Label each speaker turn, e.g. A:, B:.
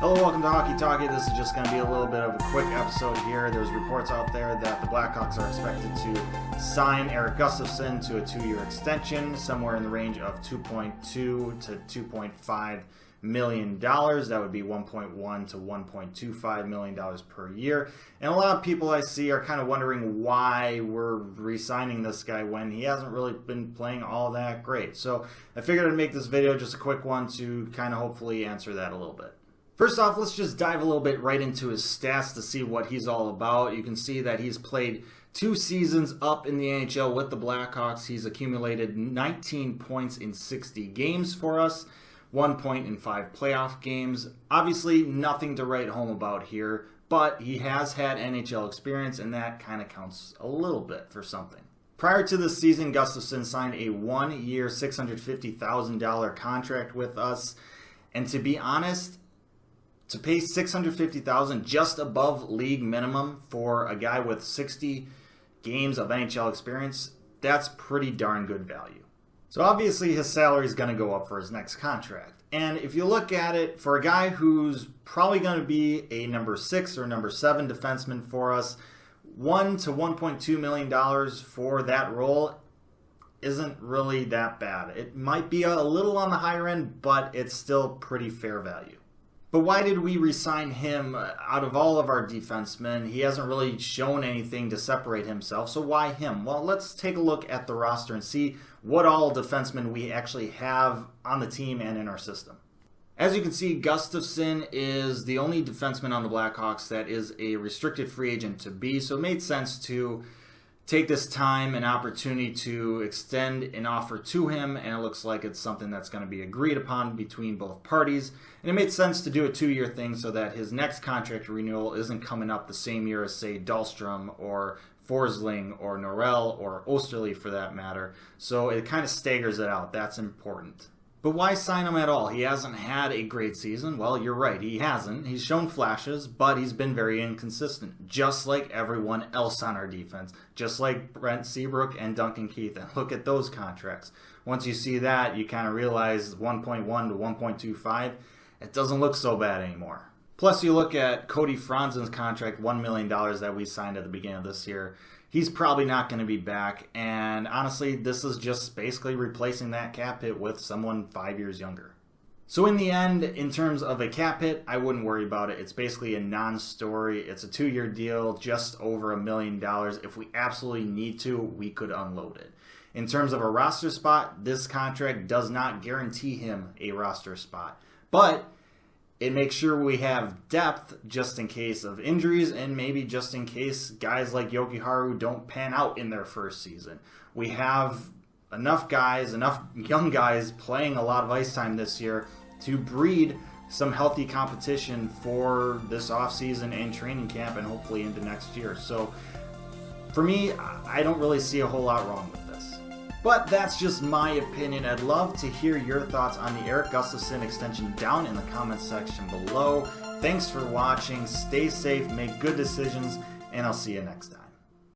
A: Hello, welcome to Hockey Talkie. This is just going to be a little bit of a quick episode here. There's reports out there that the Blackhawks are expected to sign Erik Gustafsson to a 2-year extension, somewhere in the range of $2.2 to $2.5 million. That would be $1.1 to $1.25 million per year. And a lot of people I see are kind of wondering why we're re-signing this guy when he hasn't really been playing all that great. So I figured I'd make this video just a quick one to kind of hopefully answer that a little bit. First off, let's just dive a little bit right into his stats to see what he's all about. You can see that he's played 2 seasons up in the NHL with the Blackhawks. He's accumulated 19 points in 60 games for us, 1 point in 5 playoff games. Obviously, nothing to write home about here, but he has had NHL experience, and that kind of counts a little bit for something. Prior to this season, Gustafsson signed a 1-year, $650,000 contract with us, and to be honest, to pay $650,000 just above league minimum for a guy with 60 games of NHL experience, that's pretty darn good value. So obviously his salary is going to go up for his next contract. And if you look at it, for a guy who's probably going to be a number 6 or number 7 defenseman for us, $1 to $1.2 million for that role isn't really that bad. It might be a little on the higher end, but it's still pretty fair value. But why did we re-sign him out of all of our defensemen? He hasn't really shown anything to separate himself, so why him? Well, let's take a look at the roster and see what all defensemen we actually have on the team and in our system. As you can see, Gustafsson is the only defenseman on the Blackhawks that is a restricted free agent to be, so it made sense to take this time and opportunity to extend an offer to him, and it looks like it's something that's going to be agreed upon between both parties. And it made sense to do a 2-year thing so that his next contract renewal isn't coming up the same year as, say, Dahlstrom or Forsling or Norrell or Osterley for that matter. So it kind of staggers it out. That's important. But why sign him at all? He hasn't had a great season. Well, you're right, he hasn't. He's shown flashes, but he's been very inconsistent, just like everyone else on our defense, just like Brent Seabrook and Duncan Keith. And look at those contracts. Once you see that, you kind of realize 1.1 to 1.25, it doesn't look so bad anymore. Plus, you look at Cody Franzen's contract, $1 million that we signed at the beginning of this year. He's probably not going to be back, and honestly, this is just basically replacing that cap hit with someone 5 years younger. So in the end, in terms of a cap hit, I wouldn't worry about it. It's basically a non-story. It's a 2-year deal, just over $1 million. If we absolutely need to, we could unload it. In terms of a roster spot, this contract does not guarantee him a roster spot, but it makes sure we have depth just in case of injuries and maybe just in case guys like Jokiharju don't pan out in their first season. We have enough guys, enough young guys playing a lot of ice time this year to breed some healthy competition for this offseason and training camp and hopefully into next year. So for me, I don't really see a whole lot wrong with this. But that's just my opinion. I'd love to hear your thoughts on the Erik Gustafsson extension down in the comments section below. Thanks for watching. Stay safe, make good decisions, and I'll see you next time.